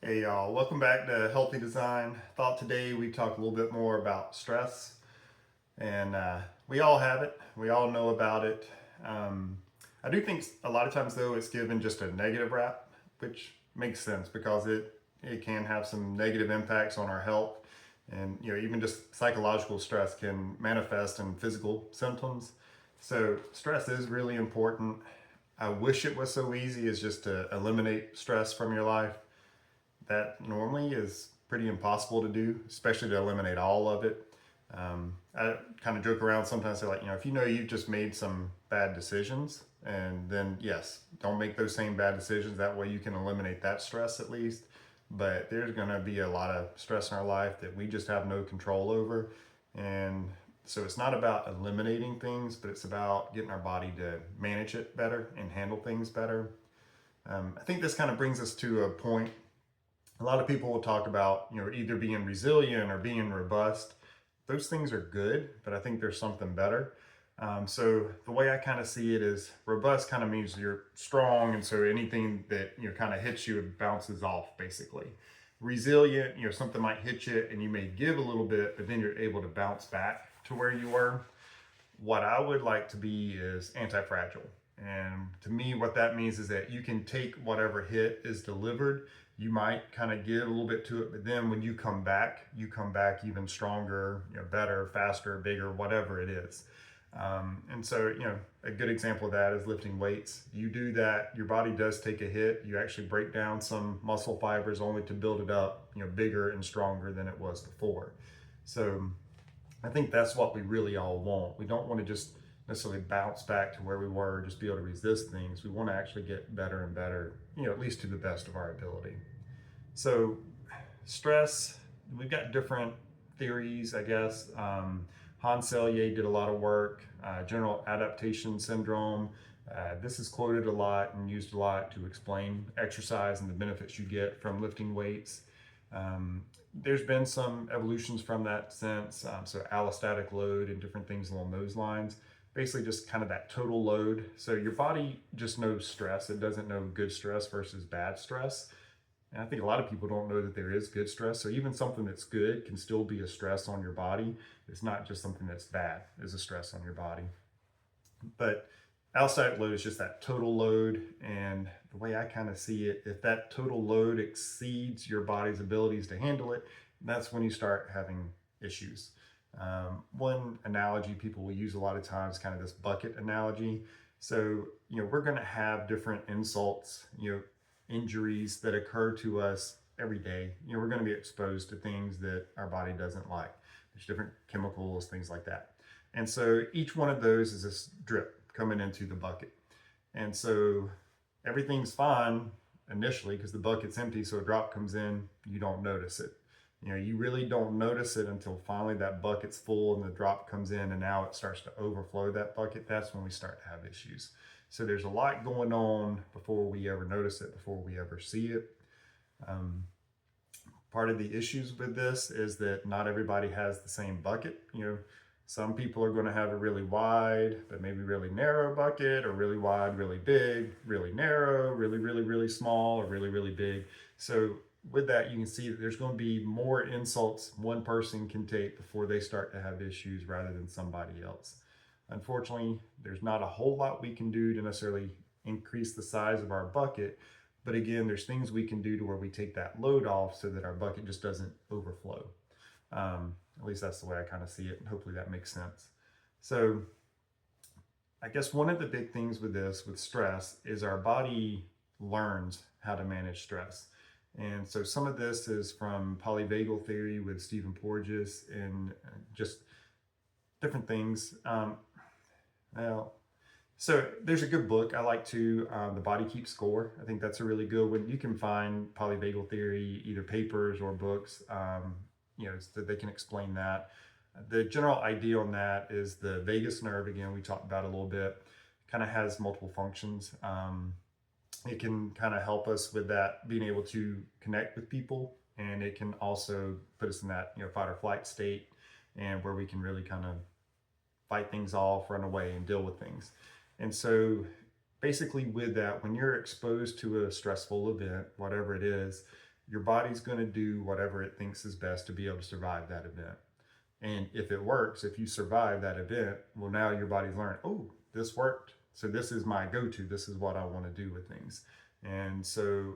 Hey y'all, welcome back to Healthy Design. Thought today we talk a little bit more about stress, and we all have it. We all know about it. Um, I do think a lot of times though it's given just a negative rap, which makes sense because it can have some negative impacts on our health, and even just psychological stress can manifest in physical symptoms. So stress is really important. I wish it was so easy as just to eliminate stress from your life. That normally is pretty impossible to do, especially to eliminate all of it. I kind of joke around sometimes, say like, if you know you've just made some bad decisions, and then yes, don't make those same bad decisions. That way you can eliminate that stress at least. But there's going to be a lot of stress in our life that we just have no control over. And so it's not about eliminating things, but it's about getting our body to manage it better and handle things better. I think this kind of brings us to a point. A lot of people will talk about, either being resilient or being robust. Those things are good, but I think there's something better. So the way I kind of see it is robust kind of means you're strong, and so anything that kind of hits you, it bounces off basically. Resilient, something might hit you and you may give a little bit, but then you're able to bounce back to where you were. What I would like to be is anti-fragile. And to me, what that means is that you can take whatever hit is delivered. You might kind of give a little bit to it, but then when you come back even stronger, better, faster, bigger, whatever it is. And so, a good example of that is lifting weights. You do that, your body does take a hit. You actually break down some muscle fibers only to build it up, bigger and stronger than it was before. So I think that's what we really all want. We don't want to just necessarily bounce back to where we were, just be able to resist things. We want to actually get better and better, at least to the best of our ability. So, stress, we've got different theories, I guess. Hans Selye did a lot of work, general adaptation syndrome. This is quoted a lot and used a lot to explain exercise and the benefits you get from lifting weights. There's been some evolutions from that sense, so allostatic load and different things along those lines. Basically, just kind of that total load. So your body just knows stress. It doesn't know good stress versus bad stress. And I think a lot of people don't know that there is good stress. So even something that's good can still be a stress on your body. It's not just something that's bad is a stress on your body. But allostatic load is just that total load. And the way I kind of see it, if that total load exceeds your body's abilities to handle it, that's when you start having issues. One analogy people will use a lot of times, kind of this bucket analogy. So, we're going to have different insults, injuries that occur to us every day. We're going to be exposed to things that our body doesn't like. There's different chemicals, things like that. And so each one of those is this drip coming into the bucket. And so everything's fine initially because the bucket's empty. So a drop comes in, you don't notice it. You really don't notice it until finally that bucket's full and the drop comes in and now it starts to overflow that bucket. That's when we start to have issues. So there's a lot going on before we ever notice it, before we ever see it. Part of the issues with this is that not everybody has the same bucket. Some people are going to have a really wide, but maybe really narrow bucket, or really wide, really big, really narrow, really, really, really small, or really, really big. So with that, you can see that there's going to be more insults one person can take before they start to have issues rather than somebody else. Unfortunately, there's not a whole lot we can do to necessarily increase the size of our bucket. But again, there's things we can do to where we take that load off so that our bucket just doesn't overflow. At least that's the way I kind of see it, and hopefully that makes sense. So I guess one of the big things with this, with stress, is our body learns how to manage stress. And so some of this is from polyvagal theory with Stephen Porges and just different things. Well, so there's a good book I like to, The Body Keeps Score. I think that's a really good one. You can find polyvagal theory, either papers or books, so they can explain that. The general idea on that is the vagus nerve, again, we talked about a little bit, kind of has multiple functions. It can kind of help us with that, being able to connect with people, and it can also put us in that, fight or flight state, and where we can really kind of fight things off, run away, and deal with things. And so basically with that, when you're exposed to a stressful event, whatever it is, your body's going to do whatever it thinks is best to be able to survive that event. And if it works, if you survive that event, well, now your body's learned, oh, this worked. So this is my go-to. This is what I want to do with things. And so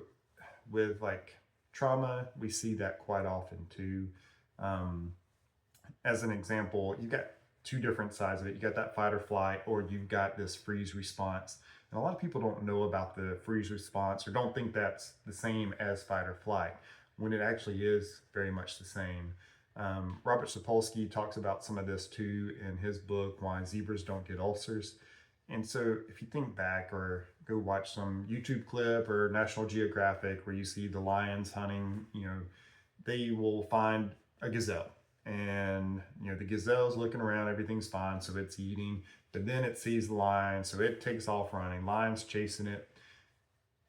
with like trauma, we see that quite often too. Um, as an example, you got two different sides of it. You got that fight or flight, or you've got this freeze response. And a lot of people don't know about the freeze response or don't think that's the same as fight or flight, when it actually is very much the same. Robert Sapolsky talks about some of this too in his book, Why Zebras Don't Get Ulcers. And so if you think back or go watch some YouTube clip or National Geographic where you see the lions hunting, they will find a gazelle. And the gazelle's looking around, everything's fine, so it's eating, but then it sees the lion, so it takes off running. Lion's chasing it.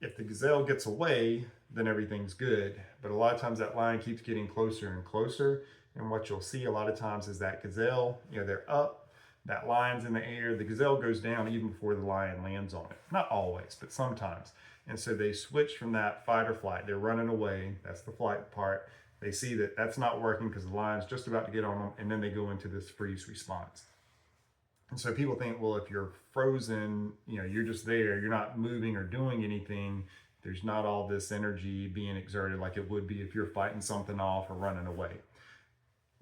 If the gazelle gets away, then everything's good. But a lot of times that lion keeps getting closer and closer. And what you'll see a lot of times is that gazelle, they're up, that lion's in the air, the gazelle goes down even before the lion lands on it. Not always, but sometimes. And so they switch from that fight or flight. They're running away. That's the flight part. They see that that's not working because the lion's just about to get on them, and then they go into this freeze response. And so people think, well, if you're frozen, you're just there, you're not moving or doing anything, there's not all this energy being exerted like it would be if you're fighting something off or running away.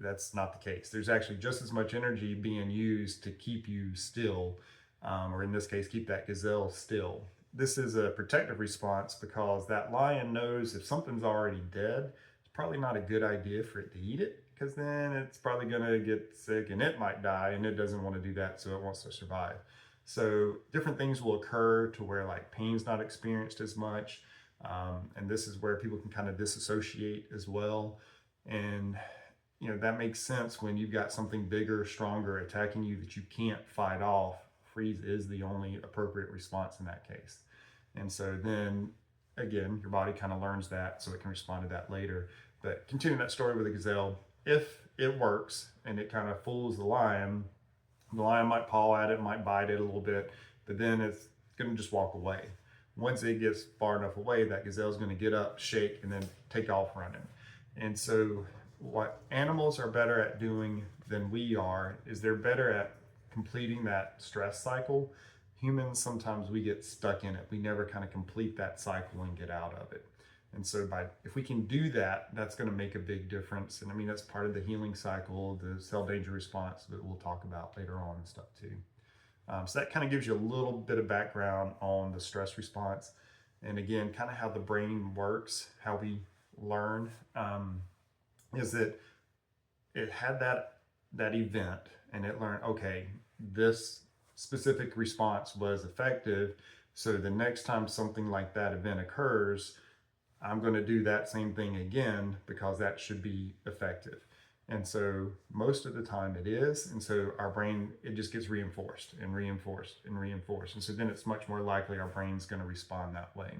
That's not the case. There's actually just as much energy being used to keep you still, or in this case, keep that gazelle still. This is a protective response because that lion knows if something's already dead, it's probably not a good idea for it to eat it, because then it's probably going to get sick and it might die, and it doesn't want to do that, so it wants to survive. So different things will occur to where like pain's not experienced as much, and this is where people can kind of disassociate as well. And that makes sense when you've got something bigger, stronger attacking you that you can't fight off. Freeze is the only appropriate response in that case. And so then again, your body kind of learns that so it can respond to that later. But continuing that story with the gazelle, if it works and it kind of fools the lion might paw at it, might bite it a little bit, but then it's going to just walk away. Once it gets far enough away, that gazelle is going to get up, shake, and then take off running. And so what animals are better at doing than we are is they're better at completing that stress cycle. Humans, sometimes we get stuck in it. We never kind of complete that cycle and get out of it. And so if we can do that, that's going to make a big difference. And I mean, that's part of the healing cycle, the cell danger response that we'll talk about later on and stuff too. So that kind of gives you a little bit of background on the stress response. And again, kind of how the brain works, how we learn, is that it had that event and it learned, okay, this specific response was effective. So the next time something like that event occurs, I'm going to do that same thing again because that should be effective. And so most of the time it is. And so our brain, it just gets reinforced and reinforced and reinforced. And so then it's much more likely our brain's going to respond that way.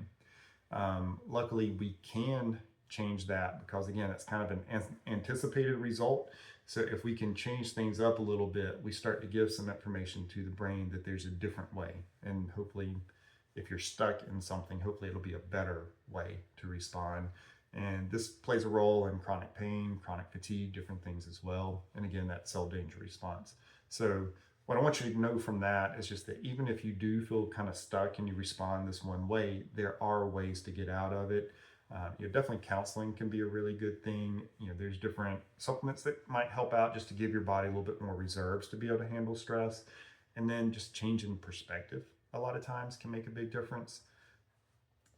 Luckily, we can change that because again, it's kind of an anticipated result. So if we can change things up a little bit, we start to give some information to the brain that there's a different way. And hopefully, if you're stuck in something, hopefully it'll be a better way to respond. And this plays a role in chronic pain, chronic fatigue, different things as well. And again, that cell danger response. So what I want you to know from that is just that even if you do feel kind of stuck and you respond this one way, there are ways to get out of it. Definitely counseling can be a really good thing. There's different supplements that might help out just to give your body a little bit more reserves to be able to handle stress. And then just changing perspective a lot of times can make a big difference.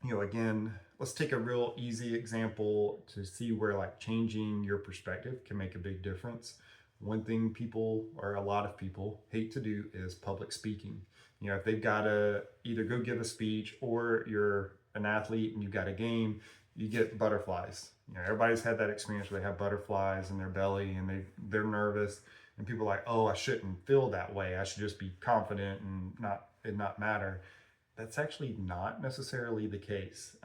Again, let's take a real easy example to see where like changing your perspective can make a big difference. One thing people, or a lot of people, hate to do is public speaking. If they've got to either go give a speech or you're an athlete and you've got a game, you get butterflies. Everybody's had that experience where they have butterflies in their belly and they're nervous, and people are like, oh, I shouldn't feel that way. I should just be confident and not matter. That's actually not necessarily the case.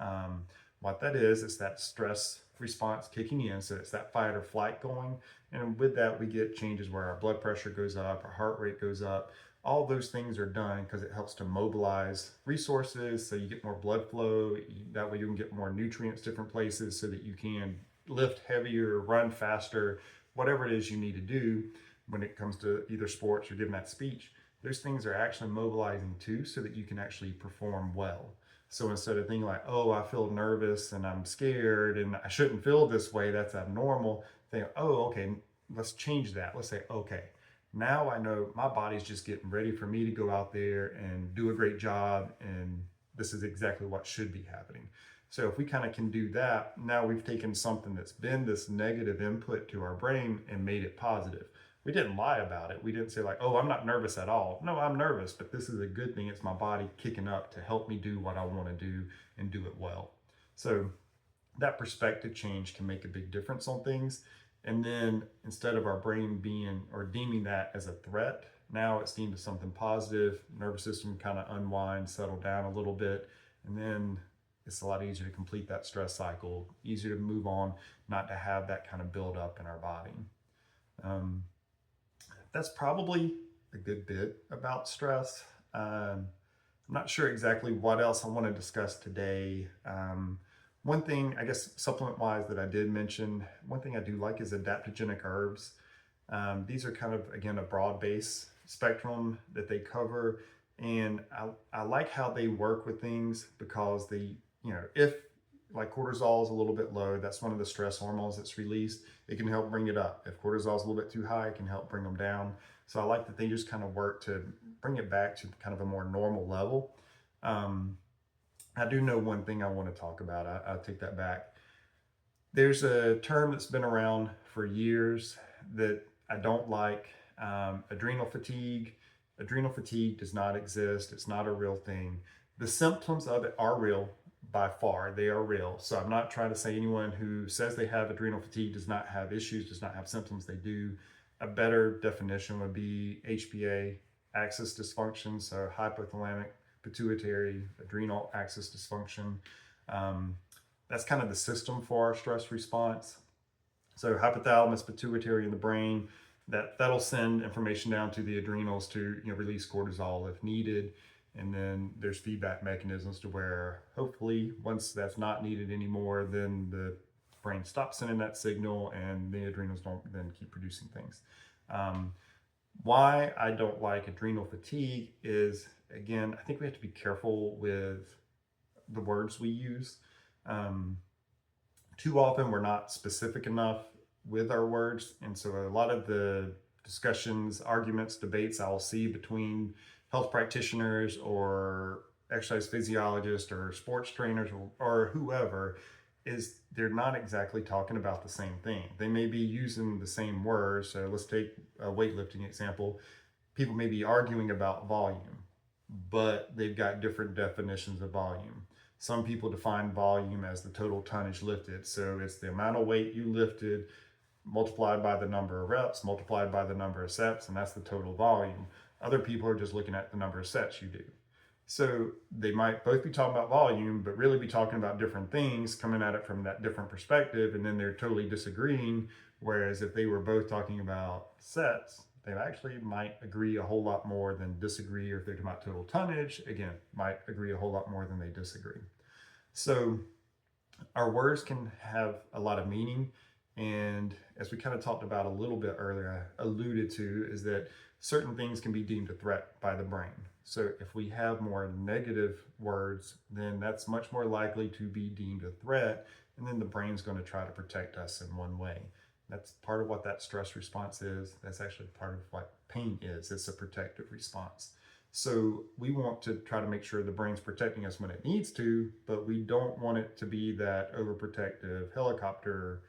What that is that stress response kicking in. So it's that fight or flight going. And with that, we get changes where our blood pressure goes up, our heart rate goes up. All those things are done because it helps to mobilize resources so you get more blood flow. That way you can get more nutrients different places so that you can lift heavier, run faster, whatever it is you need to do when it comes to either sports or giving that speech. Those things are actually mobilizing too so that you can actually perform well. So instead of thinking like, oh, I feel nervous and I'm scared and I shouldn't feel this way, that's abnormal, think, oh, okay, let's change that. Let's say, okay, now I know my body's just getting ready for me to go out there and do a great job, and this is exactly what should be happening. So if we kind of can do that, now we've taken something that's been this negative input to our brain and made it positive. We didn't lie about it. We didn't say like, oh, I'm not nervous at all. No, I'm nervous, but this is a good thing. It's my body kicking up to help me do what I want to do and do it well. So that perspective change can make a big difference on things. And then instead of our brain being or deeming that as a threat, now it's deemed as something positive. Nervous system kind of unwind, settle down a little bit, and then it's a lot easier to complete that stress cycle, easier to move on, not to have that kind of build up in our body. Um, that's probably a good bit about stress. I'm not sure exactly what else I want to discuss today. One thing, I guess, supplement wise, that I did mention, one thing I do like is adaptogenic herbs. These are kind of, again, a broad base spectrum that they cover. And I like how they work with things because they, if like cortisol is a little bit low, that's one of the stress hormones that's released. It can help bring it up. If cortisol is a little bit too high, it can help bring them down. So I like that they just kind of work to bring it back to kind of a more normal level. I do know one thing I want to talk about. I'll take that back. There's a term that's been around for years that I don't like, adrenal fatigue. Adrenal fatigue does not exist. It's not a real thing. The symptoms of it are real by far. They are real. So I'm not trying to say anyone who says they have adrenal fatigue does not have issues, does not have symptoms. They do. A better definition would be HPA, axis dysfunction, so hypothalamic pituitary adrenal axis dysfunction. That's kind of the system for our stress response. So hypothalamus, pituitary in the brain, that'll send information down to the adrenals to release cortisol if needed. And then there's feedback mechanisms to where hopefully once that's not needed anymore, then the brain stops sending that signal and the adrenals don't then keep producing things. Why I don't like adrenal fatigue is, again, I think we have to be careful with the words we use. Too often we're not specific enough with our words. And so a lot of the discussions, arguments, debates I'll see between health practitioners or exercise physiologists or sports trainers or whoever is they're not exactly talking about the same thing. They may be using the same words. So let's take a weightlifting example. People may be arguing about volume, but they've got different definitions of volume. Some people define volume as the total tonnage lifted. So it's the amount of weight you lifted multiplied by the number of reps, multiplied by the number of sets, and that's the total volume. Other people are just looking at the number of sets you do. So they might both be talking about volume, but really be talking about different things, coming at it from that different perspective, and then they're totally disagreeing. Whereas if they were both talking about sets, they actually might agree a whole lot more than disagree. Or if they're talking about total tonnage, again, might agree a whole lot more than they disagree. So our words can have a lot of meaning. And as we kind of talked about a little bit earlier, I alluded to, is that certain things can be deemed a threat by the brain. So if we have more negative words, then that's much more likely to be deemed a threat. And then the brain's going to try to protect us in one way. That's part of what that stress response is. That's actually part of what pain is. It's a protective response. So we want to try to make sure the brain's protecting us when it needs to, but we don't want it to be that overprotective helicopter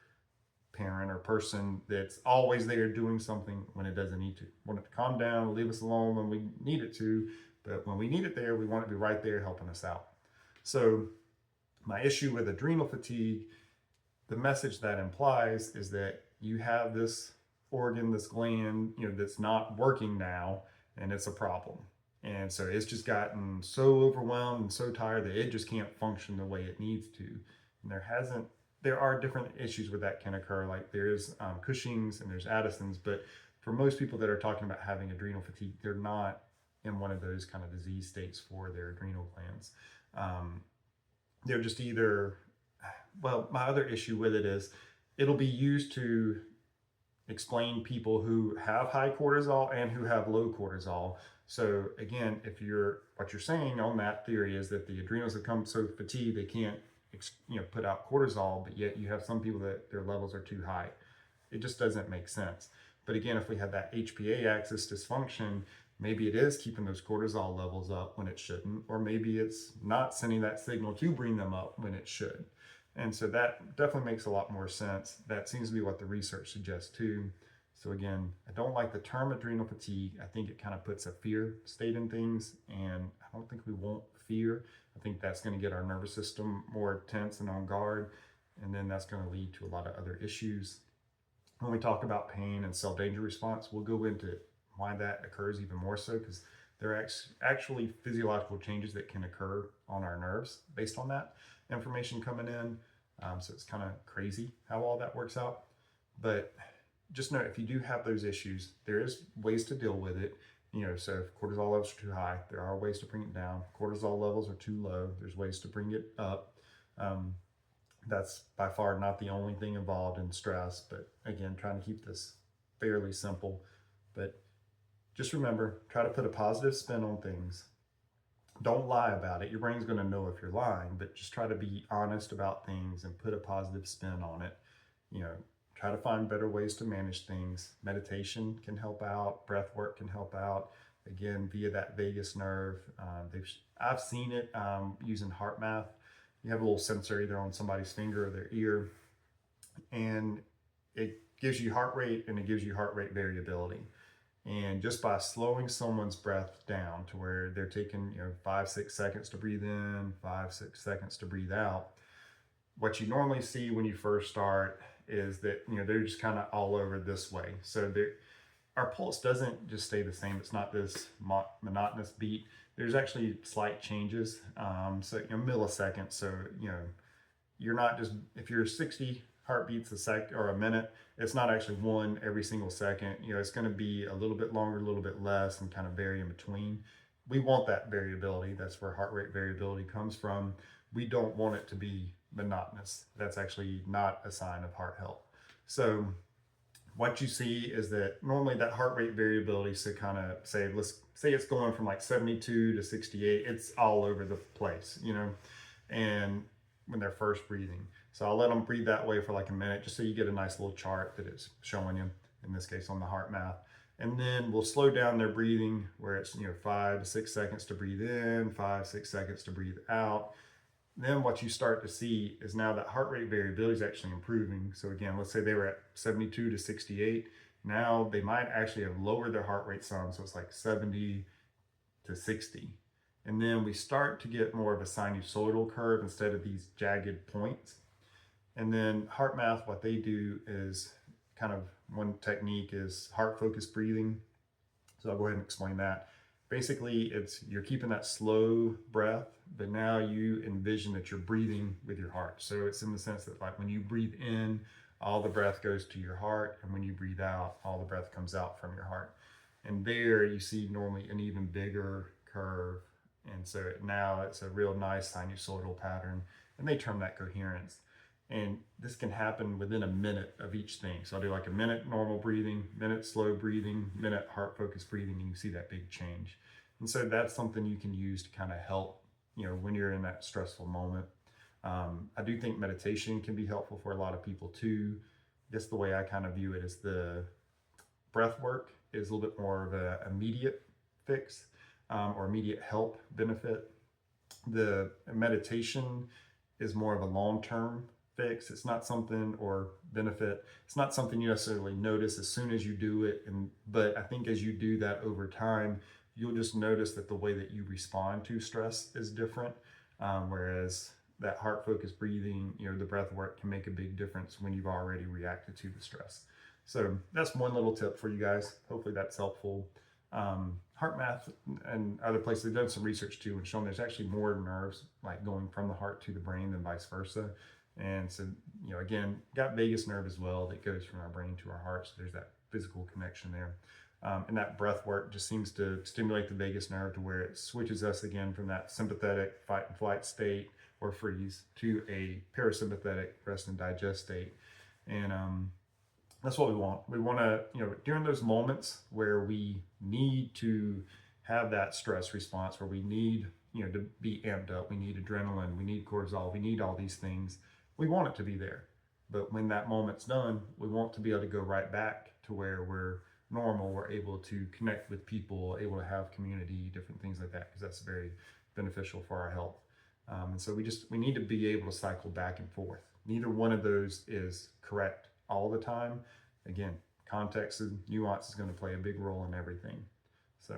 parent or person that's always there doing something when it doesn't need to. We want it to calm down, leave us alone when we need it to, but when we need it there, we want it to be right there helping us out. So my issue with adrenal fatigue, the message that implies is that you have this organ, this gland, that's not working now, and it's a problem. And so it's just gotten so overwhelmed and so tired that it just can't function the way it needs to. And there are different issues where that can occur. Like there's Cushing's and there's Addison's, but for most people that are talking about having adrenal fatigue, they're not in one of those kind of disease states for their adrenal glands. They're just either, well, my other issue with it is it'll be used to explain people who have high cortisol and who have low cortisol. So again, if what you're saying on that theory is that the adrenals have come so fatigued they can't put out cortisol, but yet you have some people that their levels are too high. It just doesn't make sense. But again, if we have that HPA axis dysfunction, maybe it is keeping those cortisol levels up when it shouldn't, or maybe it's not sending that signal to bring them up when it should. And so that definitely makes a lot more sense. That seems to be what the research suggests too. So again, I don't like the term adrenal fatigue. I think it kind of puts a fear state in things, and I don't think we want fear. I think that's going to get our nervous system more tense and on guard, and then that's going to lead to a lot of other issues. When we talk about pain and cell danger response, we'll go into why that occurs even more so, because there are actually physiological changes that can occur on our nerves based on that information coming in. So it's kind of crazy how all that works out. But just know, if you do have those issues, there is ways to deal with it. So if cortisol levels are too high, there are ways to bring it down. Cortisol levels are too low, there's ways to bring it up. That's by far not the only thing involved in stress, but again, trying to keep this fairly simple. But just remember, try to put a positive spin on things. Don't lie about it. Your brain's going to know if you're lying, but just try to be honest about things and put a positive spin on it. Try to find better ways to manage things. Meditation can help out. Breath work can help out. Again, via that vagus nerve. I've seen it using HeartMath. You have a little sensor either on somebody's finger or their ear, and it gives you heart rate and it gives you heart rate variability. And just by slowing someone's breath down to where they're taking 5-6 seconds to breathe in, 5-6 seconds to breathe out, what you normally see when you first start is that they're just kind of all over this way. So our pulse doesn't just stay the same. It's not this monotonous beat. There's actually slight changes, so milliseconds. So you're not just, if you're 60 heartbeats a sec or a minute, it's not actually one every single second. It's going to be a little bit longer, a little bit less, and kind of vary in between. We want that variability. That's where heart rate variability comes from. We don't want it to be monotonous. That's actually not a sign of heart health. So what you see is that normally that heart rate variability, so kind of let's say it's going from like 72 to 68, it's all over the place, and when they're first breathing. So I'll let them breathe that way for like a minute, just so you get a nice little chart that is showing you, in this case on the HeartMath. And then we'll slow down their breathing where it's 5 to 6 seconds to breathe in, 5-6 seconds to breathe out. Then what you start to see is now that heart rate variability is actually improving. So again, let's say they were at 72 to 68. Now they might actually have lowered their heart rate some, so it's like 70 to 60. And then we start to get more of a sinusoidal curve instead of these jagged points. And then HeartMath, what they do is kind of, one technique is heart focused breathing. So I'll go ahead and explain that. Basically, you're keeping that slow breath, but now you envision that you're breathing with your heart. So it's in the sense that, like, when you breathe in, all the breath goes to your heart, and when you breathe out, all the breath comes out from your heart. And there you see normally an even bigger curve. And so now it's a real nice sinusoidal pattern, and they term that coherence. And this can happen within a minute of each thing. So I'll do like a minute normal breathing, minute slow breathing, minute heart focused breathing, and you see that big change. And so that's something you can use to kind of help, when you're in that stressful moment. I do think meditation can be helpful for a lot of people too. I guess the way I kind of view it is the breath work is a little bit more of an immediate fix, or immediate help benefit. The meditation is more of a long-term fix. It's not something, or benefit, it's not something you necessarily notice as soon as you do it. But I think as you do that over time, you'll just notice that the way that you respond to stress is different. Whereas that heart focused breathing, the breath work can make a big difference when you've already reacted to the stress. So that's one little tip for you guys. Hopefully that's helpful. HeartMath and other places, they've done some research too and shown there's actually more nerves like going from the heart to the brain than vice versa. And so, again, got vagus nerve as well that goes from our brain to our heart. So there's that physical connection there. And that breath work just seems to stimulate the vagus nerve to where it switches us again from that sympathetic fight and flight state or freeze to a parasympathetic rest and digest state. And that's what we want. We want to, during those moments where we need to have that stress response, where we need, to be amped up, we need adrenaline, we need cortisol, we need all these things. We want it to be there. But when that moment's done, we want to be able to go right back to where we're normal, we're able to connect with people, able to have community, different things like that, because that's very beneficial for our health. And so we need to be able to cycle back and forth. Neither one of those is correct all the time. Again, context and nuance is going to play a big role in everything. So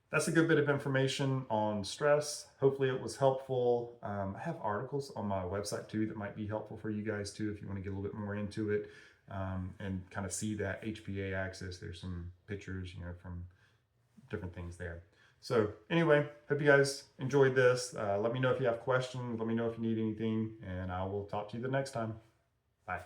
that's a good bit of information on stress. Hopefully it was helpful. I have articles on my website too that might be helpful for you guys too if you want to get a little bit more into it and kind of see that HPA axis. There's some pictures, from different things there. So anyway, hope you guys enjoyed this. Let me know if you have questions. Let me know if you need anything, and I will talk to you the next time. Bye.